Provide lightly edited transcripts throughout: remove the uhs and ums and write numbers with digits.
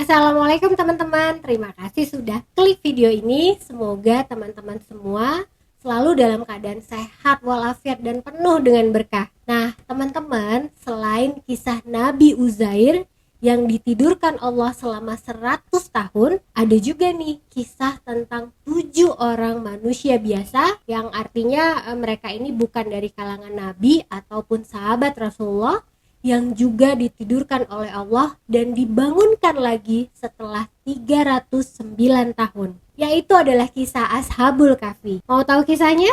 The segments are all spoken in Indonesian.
Assalamualaikum teman-teman, terima kasih sudah klik video ini. Semoga teman-teman semua selalu dalam keadaan sehat walafiat dan penuh dengan berkah. Nah teman-teman, selain kisah Nabi Uzair yang ditidurkan Allah selama 100 tahun, ada juga nih kisah tentang 7 orang manusia biasa, yang artinya mereka ini bukan dari kalangan Nabi ataupun sahabat Rasulullah, yang juga ditidurkan oleh Allah dan dibangunkan lagi setelah 309 tahun. Yaitu adalah kisah Ashabul Kahfi. Mau tahu kisahnya?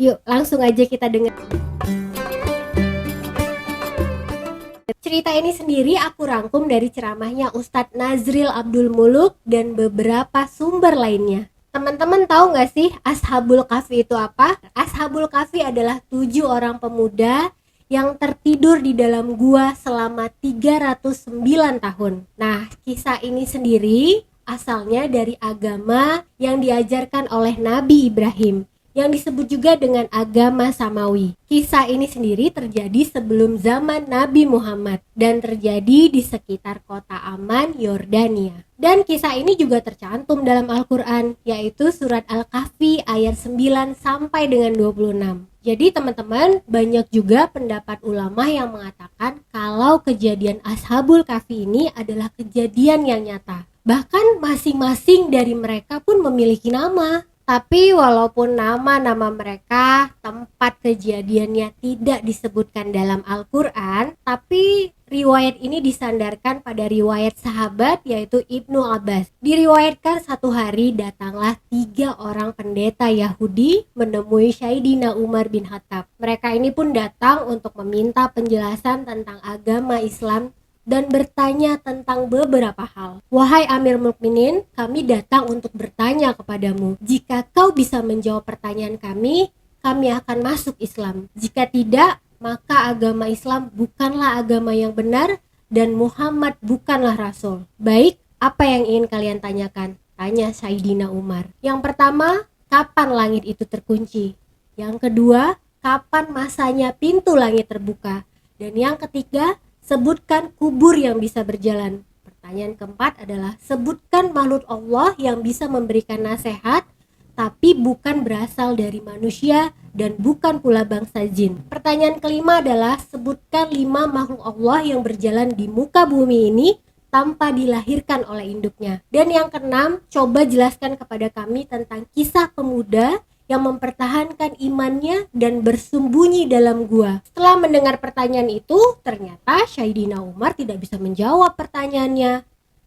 Yuk langsung aja kita dengar. Cerita ini sendiri aku rangkum dari ceramahnya Ustadz Nazril Abdul Muluk dan beberapa sumber lainnya. Teman-teman tahu gak sih Ashabul Kahfi itu apa? Ashabul Kahfi adalah 7 orang pemuda yang tertidur di dalam gua selama 309 tahun. Nah, kisah ini sendiri asalnya dari agama yang diajarkan oleh Nabi Ibrahim, yang disebut juga dengan agama Samawi. Kisah ini sendiri terjadi sebelum zaman Nabi Muhammad dan terjadi di sekitar kota Amman, Yordania. Dan kisah ini juga tercantum dalam Al-Quran, yaitu surat Al-Kahfi ayat 9 sampai dengan 26. Jadi teman-teman, banyak juga pendapat ulama yang mengatakan kalau kejadian Ashabul Kahfi ini adalah kejadian yang nyata. Bahkan masing-masing dari mereka pun memiliki nama. Tapi walaupun nama-nama mereka, tempat kejadiannya tidak disebutkan dalam Al-Quran, tapi riwayat ini disandarkan pada riwayat sahabat yaitu Ibnu Abbas. Diriwayatkan satu hari datanglah 3 orang pendeta Yahudi menemui Sayyidina Umar bin Khattab. Mereka ini pun datang untuk meminta penjelasan tentang agama Islam dan bertanya tentang beberapa hal. Wahai Amir Mukminin, kami datang untuk bertanya kepadamu. Jika kau bisa menjawab pertanyaan kami akan masuk Islam. Jika tidak, maka agama Islam bukanlah agama yang benar dan Muhammad bukanlah Rasul. Baik, apa yang ingin kalian tanyakan? Tanya Sayyidina Umar. Yang pertama, kapan langit itu terkunci? Yang kedua, kapan masanya pintu langit terbuka? Dan yang ketiga, sebutkan kubur yang bisa berjalan. Pertanyaan keempat adalah sebutkan makhluk Allah yang bisa memberikan nasihat tapi bukan berasal dari manusia dan bukan pula bangsa jin. Pertanyaan kelima adalah sebutkan 5 makhluk Allah yang berjalan di muka bumi ini tanpa dilahirkan oleh induknya. Dan yang keenam, coba jelaskan kepada kami tentang kisah pemuda yang mempertahankan imannya dan bersembunyi dalam gua. Setelah mendengar pertanyaan itu, ternyata Sayyidina Umar tidak bisa menjawab pertanyaannya.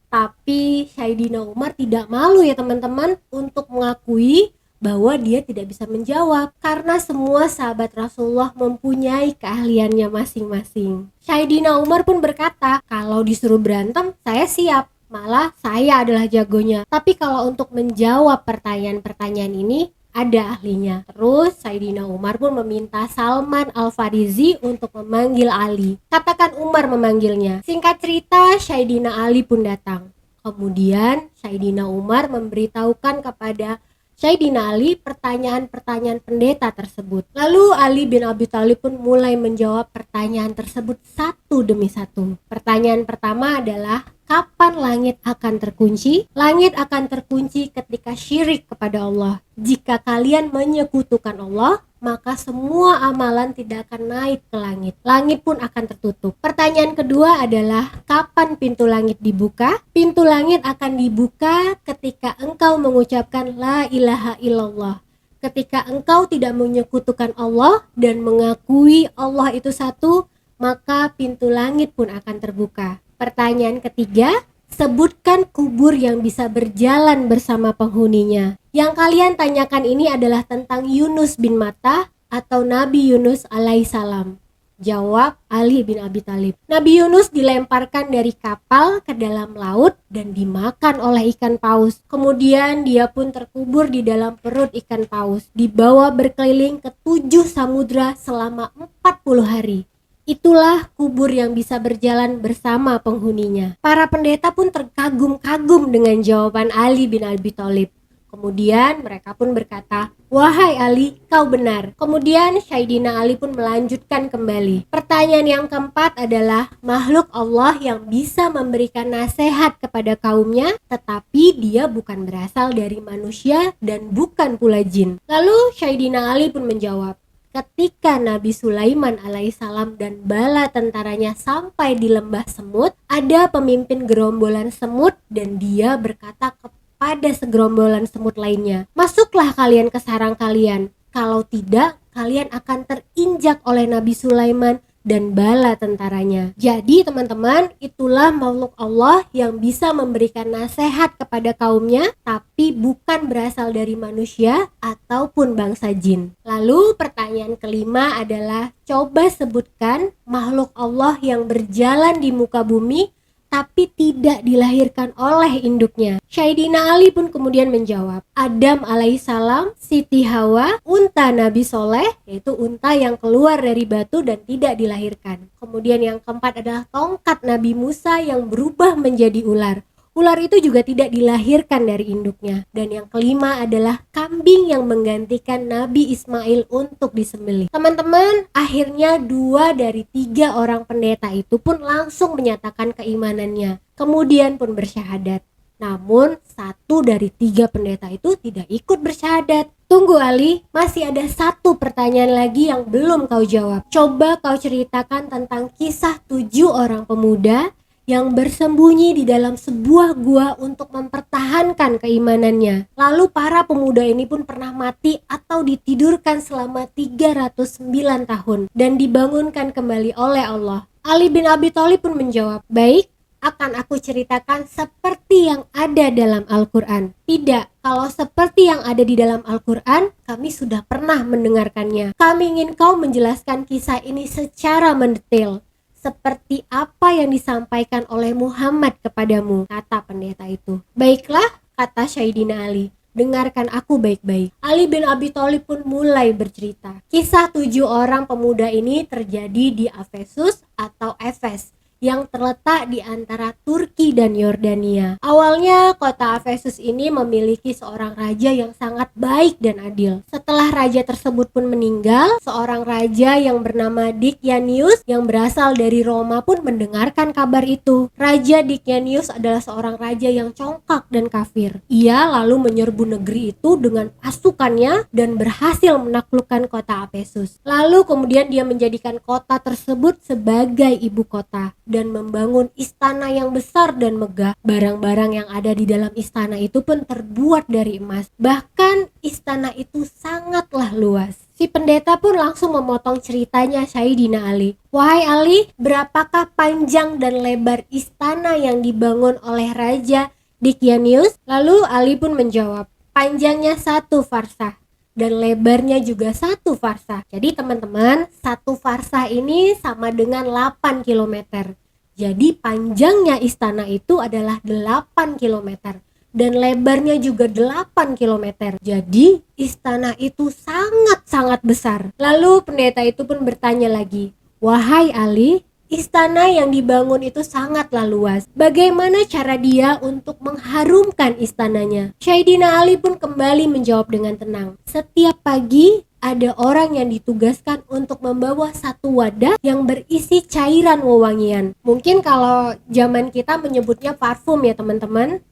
Tapi Sayyidina Umar tidak malu ya teman-teman untuk mengakui bahwa dia tidak bisa menjawab karena semua sahabat Rasulullah mempunyai keahliannya masing-masing. Sayyidina Umar pun berkata, kalau disuruh berantem, saya siap. Malah saya adalah jagonya. Tapi kalau untuk menjawab pertanyaan-pertanyaan ini, ada ahlinya. Terus Sayyidina Umar pun meminta Salman Al-Farisi untuk memanggil Ali. Katakan Umar memanggilnya. Singkat cerita, Sayyidina Ali pun datang. Kemudian Sayyidina Umar memberitahukan kepada Sayyidina Ali pertanyaan-pertanyaan pendeta tersebut. Lalu Ali bin Abi Thalib pun mulai menjawab pertanyaan tersebut satu demi satu. Pertanyaan pertama adalah, kapan langit akan terkunci? Langit akan terkunci ketika syirik kepada Allah. Jika kalian menyekutukan Allah, maka semua amalan tidak akan naik ke langit. Langit pun akan tertutup. Pertanyaan kedua adalah, kapan pintu langit dibuka? Pintu langit akan dibuka ketika engkau mengucapkan la ilaha illallah. Ketika engkau tidak menyekutukan Allah dan mengakui Allah itu satu, maka pintu langit pun akan terbuka. Pertanyaan ketiga, sebutkan kubur yang bisa berjalan bersama penghuninya. Yang kalian tanyakan ini adalah tentang Yunus bin Matta atau Nabi Yunus alaihissalam. Jawab Ali bin Abi Thalib. Nabi Yunus dilemparkan dari kapal ke dalam laut dan dimakan oleh ikan paus. Kemudian dia pun terkubur di dalam perut ikan paus, dibawa berkeliling ke 7 samudra selama 40 hari. Itulah kubur yang bisa berjalan bersama penghuninya. Para pendeta pun terkagum-kagum dengan jawaban Ali bin Abi Thalib. Kemudian mereka pun berkata, "Wahai Ali, kau benar." Kemudian Sayyidina Ali pun melanjutkan kembali. Pertanyaan yang keempat adalah makhluk Allah yang bisa memberikan nasihat kepada kaumnya, tetapi dia bukan berasal dari manusia dan bukan pula jin. Lalu Sayyidina Ali pun menjawab, ketika Nabi Sulaiman alaihissalam dan bala tentaranya sampai di lembah semut, ada pemimpin gerombolan semut dan dia berkata kepada segerombolan semut lainnya, "Masuklah kalian ke sarang kalian. Kalau tidak, kalian akan terinjak oleh Nabi Sulaiman dan bala tentaranya." Jadi teman-teman, itulah makhluk Allah yang bisa memberikan nasihat kepada kaumnya, tapi bukan berasal dari manusia ataupun bangsa jin. Lalu pertanyaan kelima adalah, coba sebutkan makhluk Allah yang berjalan di muka bumi tapi tidak dilahirkan oleh induknya. Sayyidina Ali pun kemudian menjawab, Adam alaihissalam, Siti Hawa, unta Nabi Soleh, yaitu unta yang keluar dari batu dan tidak dilahirkan. Kemudian yang keempat adalah tongkat Nabi Musa yang berubah menjadi ular. Ular itu juga tidak dilahirkan dari induknya. Dan yang kelima adalah kambing yang menggantikan Nabi Ismail untuk disembelih. Teman-teman, akhirnya 2 dari 3 orang pendeta itu pun langsung menyatakan keimanannya. Kemudian pun bersyahadat. Namun 1 dari 3 pendeta itu tidak ikut bersyahadat. Tunggu Ali, masih ada 1 pertanyaan lagi yang belum kau jawab. Coba kau ceritakan tentang kisah 7 orang pemuda yang bersembunyi di dalam sebuah gua untuk mempertahankan keimanannya. Lalu para pemuda ini pun pernah mati atau ditidurkan selama 309 tahun dan dibangunkan kembali oleh Allah. Ali bin Abi Thalib pun menjawab, "Baik, akan aku ceritakan seperti yang ada dalam Al-Quran." Tidak, kalau seperti yang ada di dalam Al-Quran, kami sudah pernah mendengarkannya. Kami ingin kau menjelaskan kisah ini secara mendetail, seperti apa yang disampaikan oleh Muhammad kepadamu, kata pendeta itu. Baiklah, kata Sayyidina Ali, dengarkan aku baik-baik. Ali bin Abi Thalib pun mulai bercerita. Kisah 7 orang pemuda ini terjadi di Efesus atau Efes, yang terletak di antara Turki dan Yordania. Awalnya kota Efesus ini memiliki seorang raja yang sangat baik dan adil. Setelah raja tersebut pun meninggal, seorang raja yang bernama Dicyanus yang berasal dari Roma pun mendengarkan kabar itu. Raja Dicyanus adalah seorang raja yang congkak dan kafir. Ia lalu menyerbu negeri itu dengan pasukannya dan berhasil menaklukkan kota Efesus. Lalu kemudian dia menjadikan kota tersebut sebagai ibu kota dan membangun istana yang besar dan megah. Barang-barang yang ada di dalam istana itu pun terbuat dari emas. Bahkan istana itu sangatlah luas. Si pendeta pun langsung memotong ceritanya Sayyidina Ali. "Wahai Ali, berapakah panjang dan lebar istana yang dibangun oleh Raja Dicyanus?" Lalu Ali pun menjawab, "Panjangnya 1 farsah dan lebarnya juga 1 farsah." Jadi teman-teman, 1 farsah ini sama dengan 8 km. Jadi panjangnya istana itu adalah 8 km dan lebarnya juga 8 km. Jadi istana itu sangat-sangat besar. Lalu pendeta itu pun bertanya lagi, "Wahai Ali, istana yang dibangun itu sangatlah luas. Bagaimana cara dia untuk mengharumkan istananya?" Sayyidina Ali pun kembali menjawab dengan tenang, "Setiap pagi ada orang yang ditugaskan untuk membawa 1 wadah yang berisi cairan wewangian." Mungkin kalau zaman kita menyebutnya parfum ya teman-teman.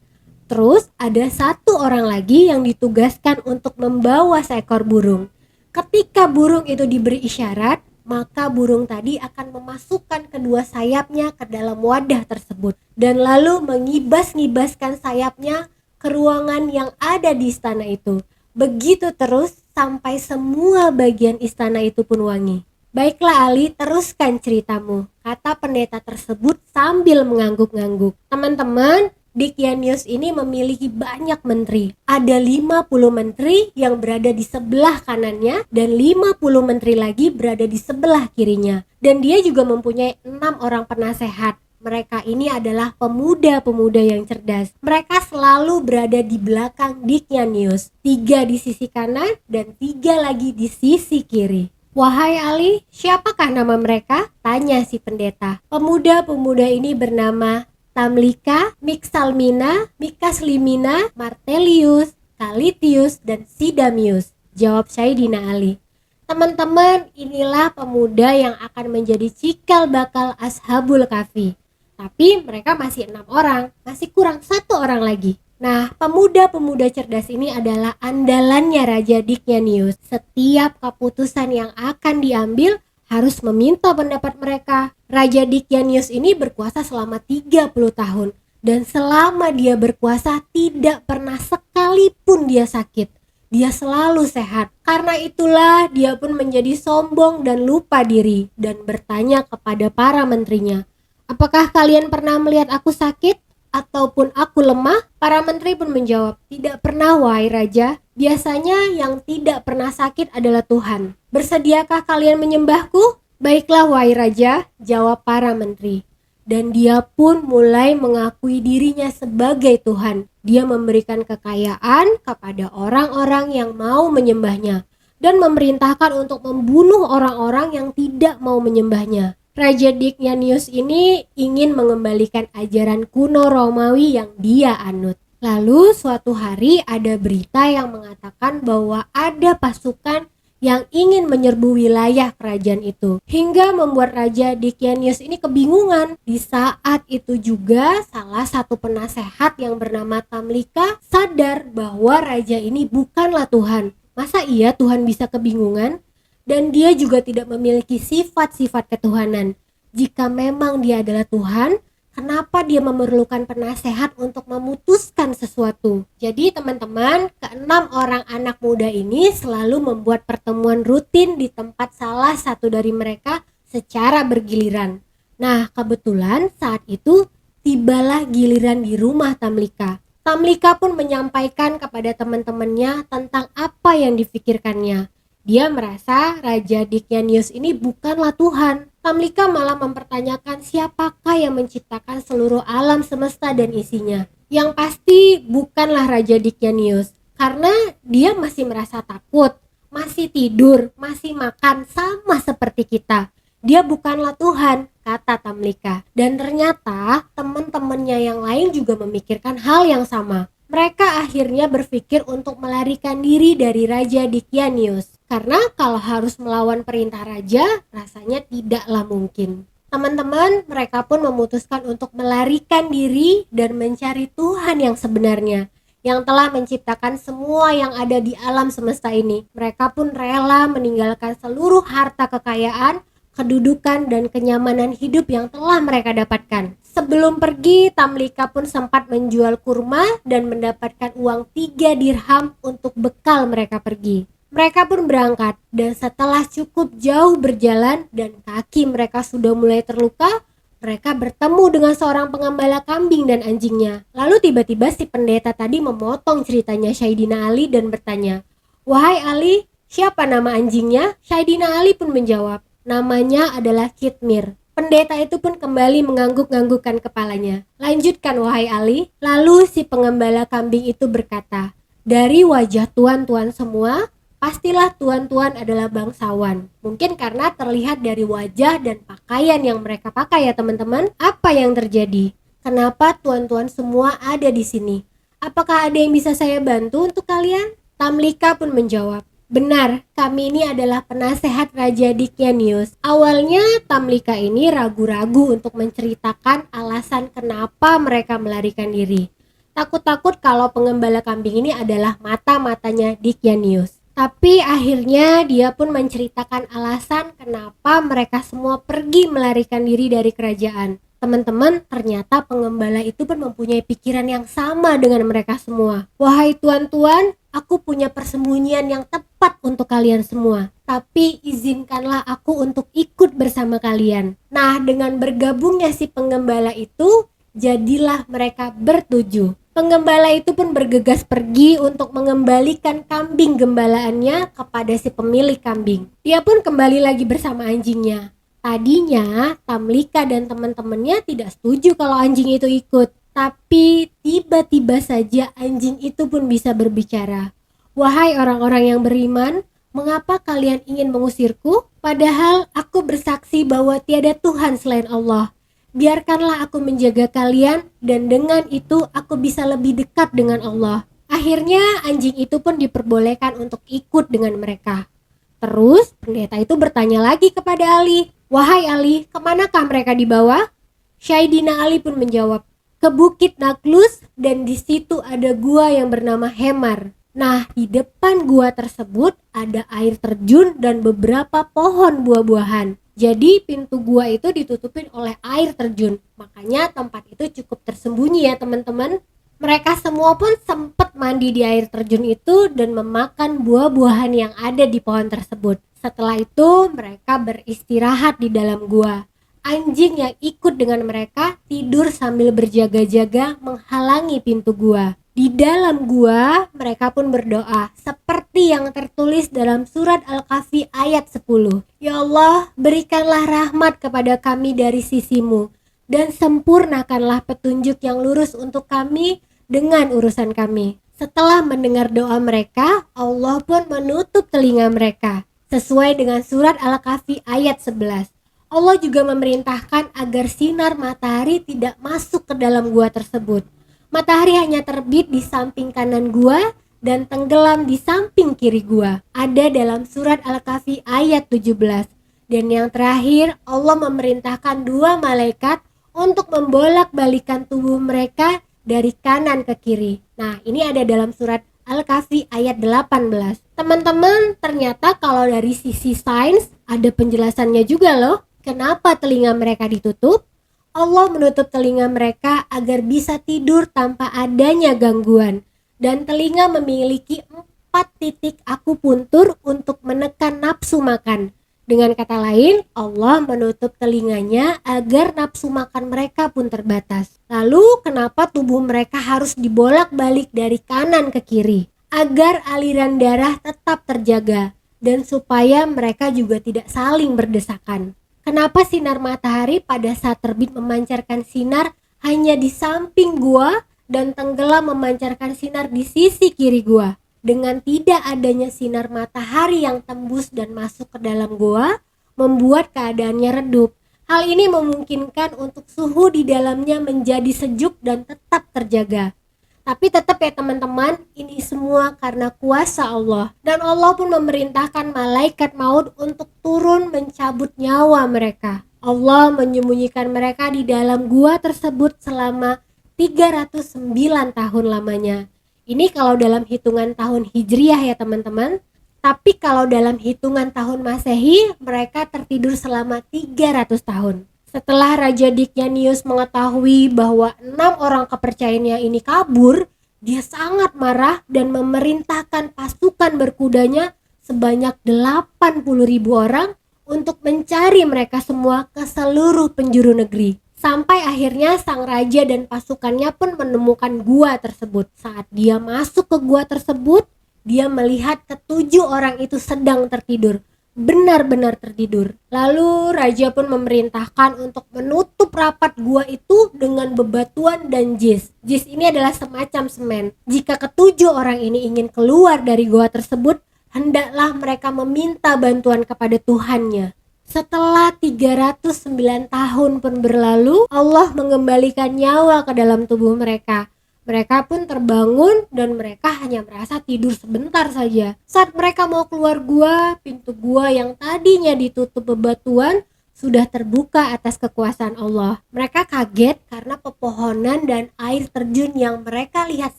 Terus ada 1 orang lagi yang ditugaskan untuk membawa seekor burung. Ketika burung itu diberi isyarat, maka burung tadi akan memasukkan kedua sayapnya ke dalam wadah tersebut dan lalu mengibas-ngibaskan sayapnya ke ruangan yang ada di istana itu. Begitu terus sampai semua bagian istana itu pun wangi. "Baiklah Ali, teruskan ceritamu," kata pendeta tersebut sambil mengangguk-ngangguk. Teman-teman, Dicyanus ini memiliki banyak menteri. Ada 50 menteri yang berada di sebelah kanannya dan 50 menteri lagi berada di sebelah kirinya. Dan dia juga mempunyai 6 orang penasehat. Mereka ini adalah pemuda-pemuda yang cerdas. Mereka selalu berada di belakang Dicyanus, 3 di sisi kanan dan 3 lagi di sisi kiri. "Wahai Ali, siapakah nama mereka?" tanya si pendeta. Pemuda-pemuda ini bernama Tamlika, Miksalmina, Mikaslimina, Martelius, Salitius, dan Sidamius, jawab Sayyidina Ali. Teman-teman, inilah pemuda yang akan menjadi cikal bakal Ashabul Kahfi. Tapi mereka masih 6 orang, masih kurang 1 orang lagi. Nah, pemuda-pemuda cerdas ini adalah andalannya Raja Dicnianius. Setiap keputusan yang akan diambil harus meminta pendapat mereka. Raja Dicnianius ini berkuasa selama 30 tahun. Dan selama dia berkuasa tidak pernah sekalipun dia sakit. Dia selalu sehat. Karena itulah dia pun menjadi sombong dan lupa diri dan bertanya kepada para menterinya, "Apakah kalian pernah melihat aku sakit ataupun aku lemah?" Para menteri pun menjawab, "Tidak pernah, wahai raja. Biasanya yang tidak pernah sakit adalah Tuhan. Bersediakah kalian menyembahku?" "Baiklah, wahai raja," jawab para menteri. Dan dia pun mulai mengakui dirinya sebagai Tuhan. Dia memberikan kekayaan kepada orang-orang yang mau menyembahnya dan memerintahkan untuk membunuh orang-orang yang tidak mau menyembahnya. Raja Dicnianius ini ingin mengembalikan ajaran kuno Romawi yang dia anut. Lalu suatu hari ada berita yang mengatakan bahwa ada pasukan yang ingin menyerbu wilayah kerajaan itu, hingga membuat Raja Dicnianius ini kebingungan. Di saat itu juga salah satu penasehat yang bernama Tamlika sadar bahwa raja ini bukanlah Tuhan. Masa iya Tuhan bisa kebingungan? Dan dia juga tidak memiliki sifat-sifat ketuhanan. Jika memang dia adalah Tuhan, kenapa dia memerlukan penasehat untuk memutuskan sesuatu? Jadi teman-teman, keenam orang anak muda ini selalu membuat pertemuan rutin di tempat salah satu dari mereka secara bergiliran. Nah, kebetulan saat itu tibalah giliran di rumah Tamlika. Tamlika pun menyampaikan kepada teman-temannya tentang apa yang difikirkannya. Dia merasa Raja Dicnianius ini bukanlah Tuhan. Tamlika malah mempertanyakan siapakah yang menciptakan seluruh alam semesta dan isinya. Yang pasti bukanlah Raja Dicnianius, karena dia masih merasa takut, masih tidur, masih makan sama seperti kita. Dia bukanlah Tuhan, kata Tamlika. Dan ternyata teman-temannya yang lain juga memikirkan hal yang sama. Mereka akhirnya berpikir untuk melarikan diri dari Raja Dicnianius. Karena kalau harus melawan perintah raja, rasanya tidaklah mungkin. Teman-teman, mereka pun memutuskan untuk melarikan diri dan mencari Tuhan yang sebenarnya, yang telah menciptakan semua yang ada di alam semesta ini. Mereka pun rela meninggalkan seluruh harta kekayaan, kedudukan, dan kenyamanan hidup yang telah mereka dapatkan. Sebelum pergi, Tamlika pun sempat menjual kurma dan mendapatkan uang 3 dirham untuk bekal mereka pergi. Mereka pun berangkat, dan setelah cukup jauh berjalan dan kaki mereka sudah mulai terluka, mereka bertemu dengan seorang pengembala kambing dan anjingnya. Lalu tiba-tiba si pendeta tadi memotong ceritanya Sayyidina Ali dan bertanya, "Wahai Ali, siapa nama anjingnya?" Sayyidina Ali pun menjawab, "Namanya adalah Khitmir." Pendeta itu pun kembali mengangguk-anggukkan kepalanya. "Lanjutkan wahai Ali." Lalu si pengembala kambing itu berkata, "Dari wajah tuan-tuan semua, pastilah tuan-tuan adalah bangsawan." Mungkin karena terlihat dari wajah dan pakaian yang mereka pakai ya teman-teman. Apa yang terjadi? Kenapa tuan-tuan semua ada di sini? Apakah ada yang bisa saya bantu untuk kalian? Tamlika pun menjawab, "Benar, kami ini adalah penasehat Raja Dicnianius." Awalnya Tamlika ini ragu-ragu untuk menceritakan alasan kenapa mereka melarikan diri. Takut-takut kalau pengembala kambing ini adalah mata-matanya Dicnianius. Tapi akhirnya dia pun menceritakan alasan kenapa mereka semua pergi melarikan diri dari kerajaan. Teman-teman, ternyata pengembala itu pun mempunyai pikiran yang sama dengan mereka semua. "Wahai tuan-tuan, aku punya persembunyian yang tepat untuk kalian semua. Tapi izinkanlah aku untuk ikut bersama kalian." Nah, dengan bergabungnya si pengembala itu, jadilah mereka bertujuh. Pengembala itu pun bergegas pergi untuk mengembalikan kambing gembalaannya kepada si pemilik kambing. Dia pun kembali lagi bersama anjingnya. Tadinya Tamlika dan teman-temannya tidak setuju kalau anjing itu ikut. Tapi tiba-tiba saja anjing itu pun bisa berbicara. "Wahai orang-orang yang beriman, mengapa kalian ingin mengusirku? Padahal aku bersaksi bahwa tiada Tuhan selain Allah. Biarkanlah aku menjaga kalian dan dengan itu aku bisa lebih dekat dengan Allah." Akhirnya anjing itu pun diperbolehkan untuk ikut dengan mereka. Terus pendeta itu bertanya lagi kepada Ali, "Wahai Ali, kemanakah mereka dibawa?" Syaidina Ali pun menjawab, "Ke Bukit Naklus, dan di situ ada gua yang bernama Hemar." Nah, di depan gua tersebut ada air terjun dan beberapa pohon buah-buahan. Jadi pintu gua itu ditutupin oleh air terjun. Makanya tempat itu cukup tersembunyi ya teman-teman. Mereka semua pun sempat mandi di air terjun itu dan memakan buah-buahan yang ada di pohon tersebut. Setelah itu mereka beristirahat di dalam gua. Anjing yang ikut dengan mereka tidur sambil berjaga-jaga menghalangi pintu gua. Di dalam gua mereka pun berdoa seperti yang tertulis dalam surat Al-Kahfi ayat 10. "Ya Allah, berikanlah rahmat kepada kami dari sisimu dan sempurnakanlah petunjuk yang lurus untuk kami dengan urusan kami." Setelah mendengar doa mereka, Allah pun menutup telinga mereka. Sesuai dengan surat Al-Kahfi ayat 11. Allah juga memerintahkan agar sinar matahari tidak masuk ke dalam gua tersebut. Matahari hanya terbit di samping kanan gua dan tenggelam di samping kiri gua. Ada dalam surat Al-Kahfi ayat 17. Dan yang terakhir, Allah memerintahkan 2 malaikat untuk membolak-balikan tubuh mereka dari kanan ke kiri. Nah, ini ada dalam surat Al-Kahfi ayat 18. Teman-teman, ternyata kalau dari sisi sains ada penjelasannya juga loh. Kenapa telinga mereka ditutup? Allah menutup telinga mereka agar bisa tidur tanpa adanya gangguan. Dan telinga memiliki 4 titik akupuntur untuk menekan nafsu makan. Dengan kata lain, Allah menutup telinganya agar nafsu makan mereka pun terbatas. Lalu kenapa tubuh mereka harus dibolak-balik dari kanan ke kiri? Agar aliran darah tetap terjaga dan supaya mereka juga tidak saling berdesakan. Kenapa sinar matahari pada saat terbit memancarkan sinar hanya di samping gua dan tenggelam memancarkan sinar di sisi kiri gua? Dengan tidak adanya sinar matahari yang tembus dan masuk ke dalam gua, membuat keadaannya redup. Hal ini memungkinkan untuk suhu di dalamnya menjadi sejuk dan tetap terjaga. Tapi tetap ya teman-teman, ini semua karena kuasa Allah. Dan Allah pun memerintahkan malaikat maut untuk turun mencabut nyawa mereka. Allah menyembunyikan mereka di dalam gua tersebut selama 309 tahun lamanya. Ini kalau dalam hitungan tahun Hijriah ya teman-teman. Tapi kalau dalam hitungan tahun Masehi, mereka tertidur selama 300 tahun. Setelah Raja Dicanius mengetahui bahwa 6 orang kepercayaannya ini kabur, dia sangat marah dan memerintahkan pasukan berkudanya sebanyak 80.000 orang untuk mencari mereka semua ke seluruh penjuru negeri. Sampai akhirnya sang raja dan pasukannya pun menemukan gua tersebut. Saat dia masuk ke gua tersebut, dia melihat ke-7 orang itu sedang tertidur. Benar-benar tertidur. Lalu raja pun memerintahkan untuk menutup rapat gua itu dengan bebatuan dan jis. Jis ini adalah semacam semen. Jika ke-7 orang ini ingin keluar dari gua tersebut, hendaklah mereka meminta bantuan kepada Tuhannya. Setelah 309 tahun pun berlalu, Allah mengembalikan nyawa ke dalam tubuh mereka. Mereka pun terbangun dan mereka hanya merasa tidur sebentar saja. Saat mereka mau keluar gua, pintu gua yang tadinya ditutup bebatuan sudah terbuka atas kekuasaan Allah. Mereka kaget karena pepohonan dan air terjun yang mereka lihat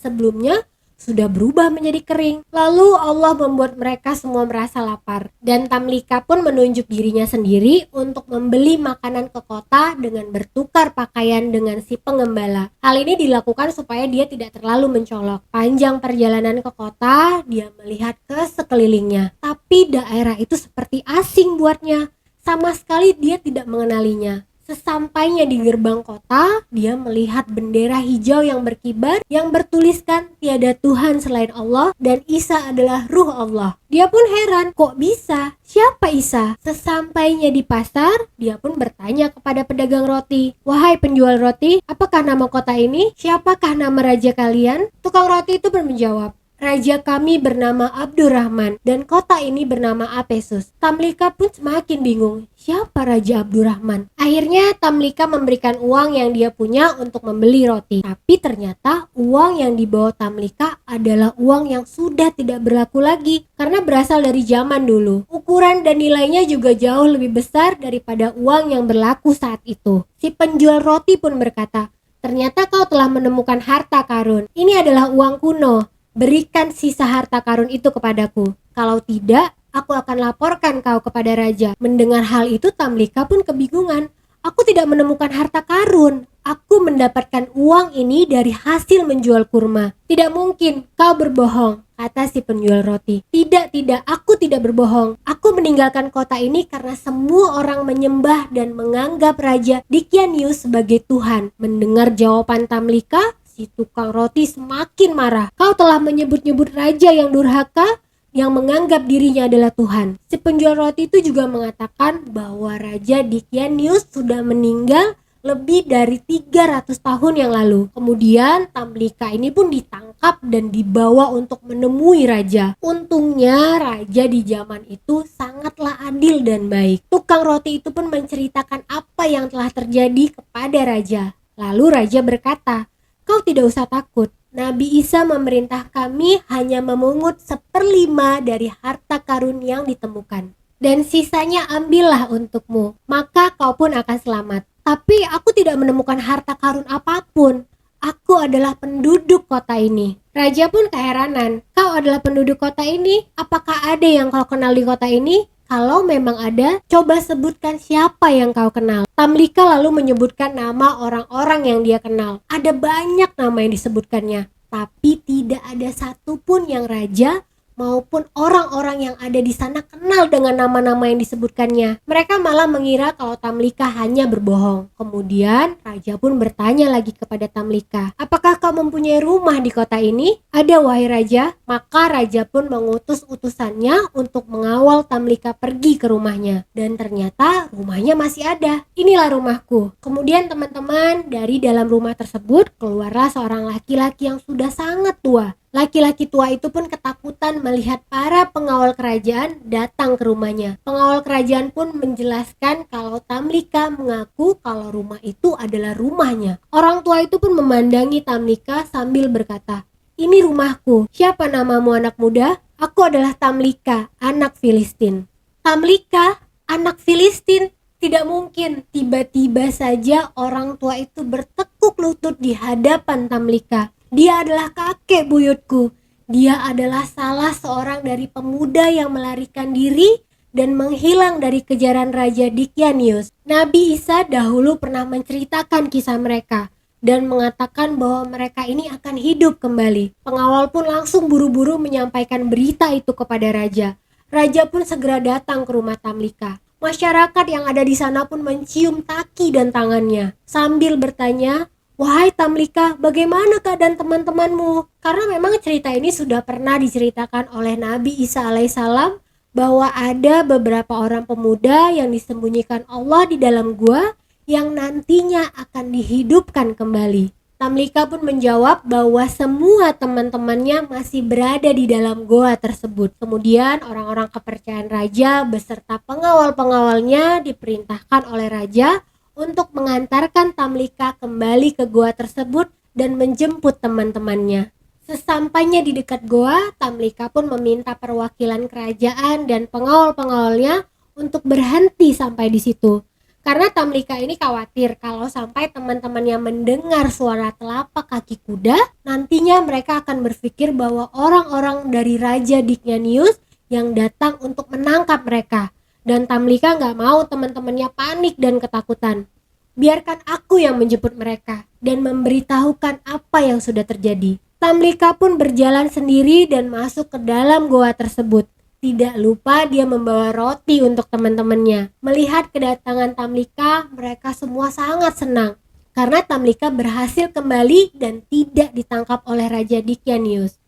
sebelumnya sudah berubah menjadi kering. Lalu Allah membuat mereka semua merasa lapar. Dan Tamlika pun menunjuk dirinya sendiri untuk membeli makanan ke kota dengan bertukar pakaian dengan si pengembala. Hal ini dilakukan supaya dia tidak terlalu mencolok. Panjang perjalanan ke kota, dia melihat ke sekelilingnya. Tapi daerah itu seperti asing buatnya. Sama sekali dia tidak mengenalinya. Sesampainya di gerbang kota, dia melihat bendera hijau yang berkibar yang bertuliskan tiada Tuhan selain Allah dan Isa adalah Ruh Allah. Dia pun heran, kok bisa? Siapa Isa? Sesampainya di pasar, dia pun bertanya kepada pedagang roti, "Wahai penjual roti, apakah nama kota ini? Siapakah nama raja kalian?" Tukang roti itu pun menjawab, Raja kami bernama Abdurrahman dan kota ini bernama Apesus. Tamlika pun semakin bingung, siapa Raja Abdurrahman? Akhirnya Tamlika memberikan uang yang dia punya untuk membeli roti. Tapi ternyata uang yang dibawa Tamlika adalah uang yang sudah tidak berlaku lagi karena berasal dari zaman dulu. Ukuran dan nilainya juga jauh lebih besar daripada uang yang berlaku saat itu. Si penjual roti pun berkata, ternyata kau telah menemukan harta karun. Ini adalah uang kuno. Berikan sisa harta karun itu kepadaku. Kalau tidak, aku akan laporkan kau kepada raja. Mendengar hal itu, Tamlika pun kebingungan. Aku tidak menemukan harta karun. Aku mendapatkan uang ini dari hasil menjual kurma. Tidak mungkin, kau berbohong, kata si penjual roti. Tidak, aku tidak berbohong. Aku meninggalkan kota ini karena semua orang menyembah dan menganggap Raja Dicanius sebagai Tuhan. Mendengar jawaban Tamlika, si tukang roti semakin marah. Kau telah menyebut-nyebut raja yang durhaka, yang menganggap dirinya adalah Tuhan. Si penjual roti itu juga mengatakan bahwa Raja Dicanius sudah meninggal lebih dari 300 tahun yang lalu. Kemudian Tamlika ini pun ditangkap dan dibawa untuk menemui raja. Untungnya raja di zaman itu sangatlah adil dan baik. Tukang roti itu pun menceritakan apa yang telah terjadi kepada raja. Lalu raja berkata, kau tidak usah takut. Nabi Isa memerintah kami hanya memungut 1/5 dari harta karun yang ditemukan. Dan sisanya ambillah untukmu, maka kau pun akan selamat. Tapi aku tidak menemukan harta karun apapun. Aku adalah penduduk kota ini. Raja pun keheranan. Kau adalah penduduk kota ini? Apakah ada yang kau kenal di kota ini? Kalau memang ada, coba sebutkan siapa yang kau kenal. Tamlika lalu menyebutkan nama orang-orang yang dia kenal. Ada banyak nama yang disebutkannya, tapi tidak ada satupun yang raja maupun orang-orang yang ada di sana kenal dengan nama-nama yang disebutkannya. Mereka malah mengira kalau Tamlika hanya berbohong. Kemudian raja pun bertanya lagi kepada Tamlika, apakah kau mempunyai rumah di kota ini? Ada, wahai raja. Maka raja pun mengutus utusannya untuk mengawal Tamlika pergi ke rumahnya. Dan ternyata rumahnya masih ada. Inilah rumahku. Kemudian teman-teman, dari dalam rumah tersebut keluarlah seorang laki-laki yang sudah sangat tua. Laki-laki tua itu pun ketakutan melihat para pengawal kerajaan datang ke rumahnya. Pengawal kerajaan pun menjelaskan kalau Tamlika mengaku kalau rumah itu adalah rumahnya. Orang tua itu pun memandangi Tamlika sambil berkata, ini rumahku. Siapa namamu anak muda? Aku adalah Tamlika, anak Filistin. Tamlika, anak Filistin? Tidak mungkin. Tiba-tiba saja orang tua itu bertekuk lutut di hadapan Tamlika. Dia adalah kakek buyutku. Dia adalah salah seorang dari pemuda yang melarikan diri dan menghilang dari kejaran Raja Dicanius. Nabi Isa dahulu pernah menceritakan kisah mereka dan mengatakan bahwa mereka ini akan hidup kembali. Pengawal pun langsung buru-buru menyampaikan berita itu kepada raja. Raja pun segera datang ke rumah Tamlika. Masyarakat yang ada di sana pun mencium kaki dan tangannya sambil bertanya, wahai Tamlika, bagaimana keadaan teman-temanmu? Karena memang cerita ini sudah pernah diceritakan oleh Nabi Isa alaihissalam bahwa ada beberapa orang pemuda yang disembunyikan Allah di dalam gua yang nantinya akan dihidupkan kembali. Tamlika pun menjawab bahwa semua teman-temannya masih berada di dalam goa tersebut. Kemudian orang-orang kepercayaan raja beserta pengawal-pengawalnya diperintahkan oleh raja untuk mengantarkan Tamlika kembali ke goa tersebut dan menjemput teman-temannya. Sesampainya di dekat goa, Tamlika pun meminta perwakilan kerajaan dan pengawal-pengawalnya untuk berhenti sampai di situ. Karena Tamlika ini khawatir kalau sampai teman-temannya mendengar suara telapak kaki kuda, nantinya mereka akan berpikir bahwa orang-orang dari Raja Dicanius yang datang untuk menangkap mereka. Dan Tamlika gak mau teman-temannya panik dan ketakutan. Biarkan aku yang menjemput mereka dan memberitahukan apa yang sudah terjadi. Tamlika pun berjalan sendiri dan masuk ke dalam goa tersebut. Tidak lupa dia membawa roti untuk teman-temannya. Melihat kedatangan Tamlika, mereka semua sangat senang karena Tamlika berhasil kembali dan tidak ditangkap oleh Raja Dicanius.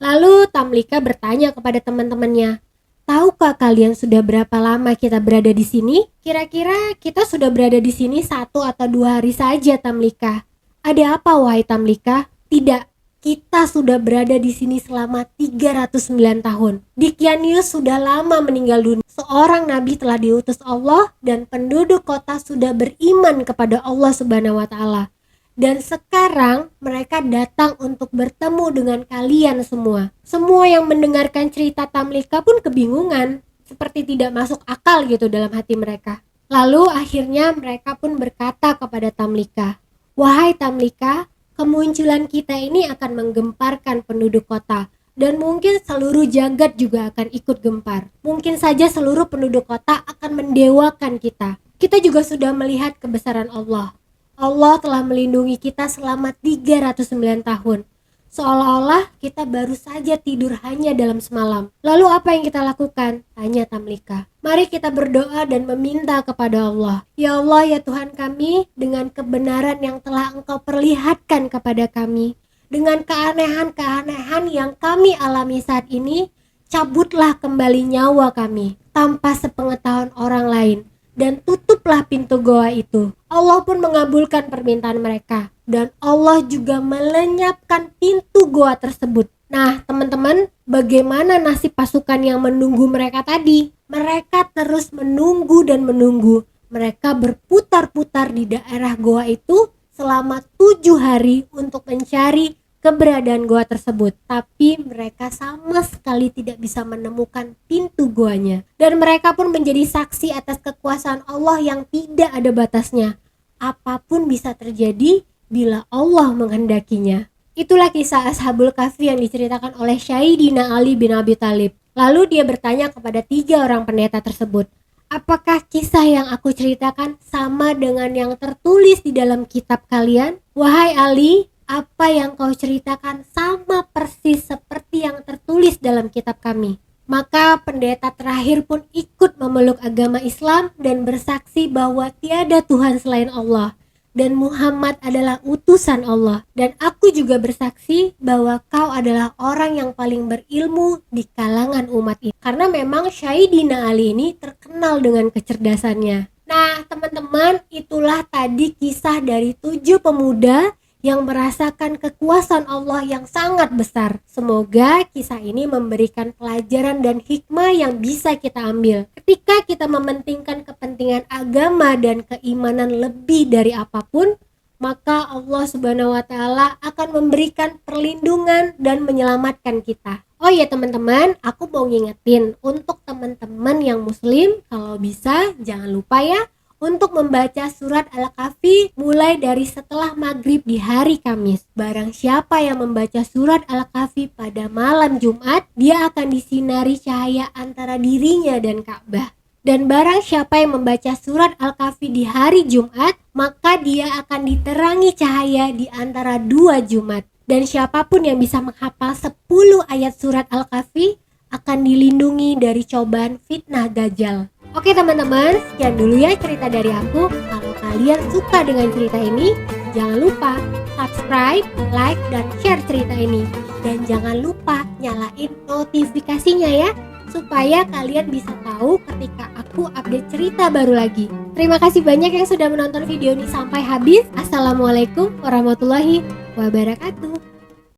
Lalu Tamlika bertanya kepada teman-temannya, tahukah kalian sudah berapa lama kita berada di sini? Kira-kira kita sudah berada di sini 1 atau 2 hari saja, Tamlika. Ada apa, wahai Tamlika? Tidak, Kita sudah berada di sini selama 309 tahun. Dikianius sudah lama meninggal dunia. Seorang nabi telah diutus Allah dan penduduk kota sudah beriman kepada Allah Subhanahu wa taala. Dan sekarang mereka datang untuk bertemu dengan kalian semua. Semua yang mendengarkan cerita Tamlika pun kebingungan, seperti tidak masuk akal gitu dalam hati mereka. Lalu akhirnya mereka pun berkata kepada Tamlika, "Wahai Tamlika, kemunculan kita ini akan menggemparkan penduduk kota dan mungkin seluruh jagat juga akan ikut gempar. Mungkin saja seluruh penduduk kota akan mendewakan kita. Kita juga sudah melihat kebesaran Allah. Allah telah melindungi kita selama 309 tahun. Seolah-olah kita baru saja tidur hanya dalam semalam. Lalu apa yang kita lakukan?" tanya Tamlika. "Mari kita berdoa dan meminta kepada Allah. Ya Allah, ya Tuhan kami, dengan kebenaran yang telah Engkau perlihatkan kepada kami, dengan keanehan-keanehan yang kami alami saat ini, cabutlah kembali nyawa kami tanpa sepengetahuan orang lain, dan tutuplah pintu goa itu." Allah pun mengabulkan permintaan mereka, dan Allah juga melenyapkan pintu goa tersebut. Nah teman-teman, bagaimana nasib pasukan yang menunggu mereka tadi? Mereka terus menunggu dan menunggu. Mereka berputar-putar di daerah goa itu selama 7 hari untuk mencari keberadaan goa tersebut, tapi mereka sama sekali tidak bisa menemukan pintu goanya. Dan mereka pun menjadi saksi atas kekuasaan Allah yang tidak ada batasnya. Apapun bisa terjadi bila Allah menghendakinya. Itulah kisah Ashabul Kahfi yang diceritakan oleh Sayyidina Ali bin Abi Thalib. Lalu dia bertanya kepada 3 orang pendeta tersebut, "Apakah kisah yang aku ceritakan sama dengan yang tertulis di dalam kitab kalian?" "Wahai Ali, apa yang kau ceritakan sama persis seperti yang tertulis dalam kitab kami." Maka pendeta terakhir pun ikut memeluk agama Islam dan bersaksi bahwa tiada Tuhan selain Allah dan Muhammad adalah utusan Allah. Dan aku juga bersaksi bahwa kau adalah orang yang paling berilmu di kalangan umat ini. Karena memang Sayyidina Ali ini terkenal dengan kecerdasannya. Nah teman-teman, itulah tadi kisah dari 7 pemuda yang merasakan kekuasaan Allah yang sangat besar. Semoga kisah ini memberikan pelajaran dan hikmah yang bisa kita ambil. Ketika kita mementingkan kepentingan agama dan keimanan lebih dari apapun, maka Allah Subhanahu wa taala akan memberikan perlindungan dan menyelamatkan kita. Oh ya teman-teman, aku mau ngingetin untuk teman-teman yang muslim, kalau bisa jangan lupa ya untuk membaca surat Al-Kahfi mulai dari setelah maghrib di hari Kamis. Barang siapa yang membaca surat Al-Kahfi pada malam Jumat, dia akan disinari cahaya antara dirinya dan Ka'bah. Dan barang siapa yang membaca surat Al-Kahfi di hari Jumat, maka dia akan diterangi cahaya di antara 2 Jumat. Dan siapapun yang bisa menghafal 10 ayat surat Al-Kahfi akan dilindungi dari cobaan fitnah Dajjal. Oke teman-teman, sekian dulu ya cerita dari aku. Kalau kalian suka dengan cerita ini, jangan lupa subscribe, like, dan share cerita ini. Dan jangan lupa nyalain notifikasinya ya, supaya kalian bisa tahu ketika aku update cerita baru lagi. Terima kasih banyak yang sudah menonton video ini sampai habis. Assalamualaikum warahmatullahi wabarakatuh.